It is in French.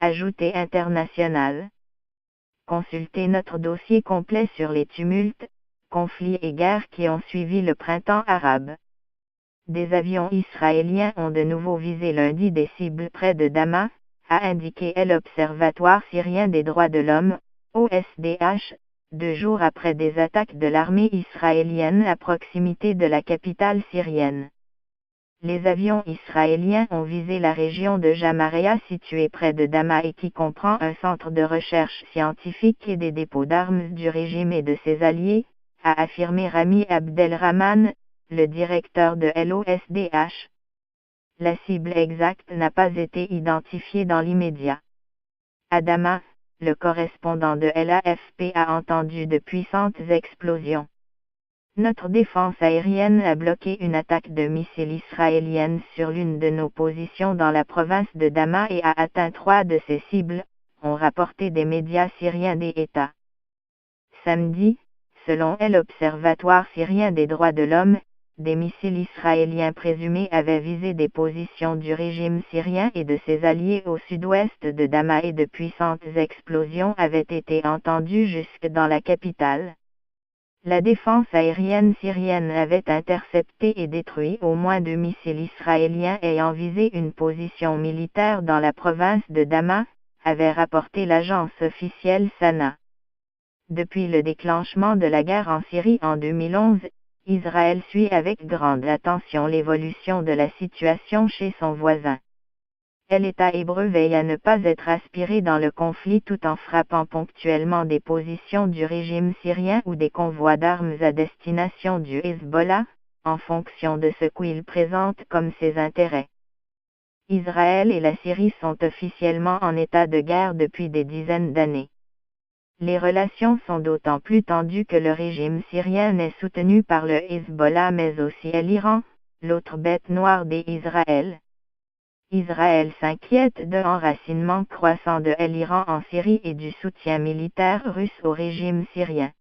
Ajouté international. Consultez notre dossier complet sur les tumultes, conflits et guerres qui ont suivi le printemps arabe. Des avions israéliens ont de nouveau visé lundi des cibles près de Damas, a indiqué l'Observatoire syrien des droits de l'homme, OSDH, 2 jours après des attaques de l'armée israélienne à proximité de la capitale syrienne. Les avions israéliens ont visé la région de Jamaria située près de Damas et qui comprend un centre de recherche scientifique et des dépôts d'armes du régime et de ses alliés, a affirmé Rami Abdelrahman, le directeur de l'OSDH. La cible exacte n'a pas été identifiée dans l'immédiat. À Damas, le correspondant de l'AFP a entendu de puissantes explosions. Notre défense aérienne a bloqué une attaque de missiles israélienne sur l'une de nos positions dans la province de Damas et a atteint 3 de ses cibles, ont rapporté des médias syriens des États. Samedi, selon l'Observatoire syrien des droits de l'homme, des missiles israéliens présumés avaient visé des positions du régime syrien et de ses alliés au sud-ouest de Damas et de puissantes explosions avaient été entendues jusque dans la capitale. La défense aérienne syrienne avait intercepté et détruit au moins 2 missiles israéliens ayant visé une position militaire dans la province de Damas, avait rapporté l'agence officielle SANA. Depuis le déclenchement de la guerre en Syrie en 2011, Israël suit avec grande attention l'évolution de la situation chez son voisin. L'État hébreu veille à ne pas être aspiré dans le conflit tout en frappant ponctuellement des positions du régime syrien ou des convois d'armes à destination du Hezbollah, en fonction de ce qu'il présente comme ses intérêts. Israël et la Syrie sont officiellement en état de guerre depuis des dizaines d'années. Les relations sont d'autant plus tendues que le régime syrien est soutenu par le Hezbollah mais aussi l'Iran, l'autre bête noire d'Israël. Israël s'inquiète de l'enracinement croissant de l'Iran en Syrie et du soutien militaire russe au régime syrien.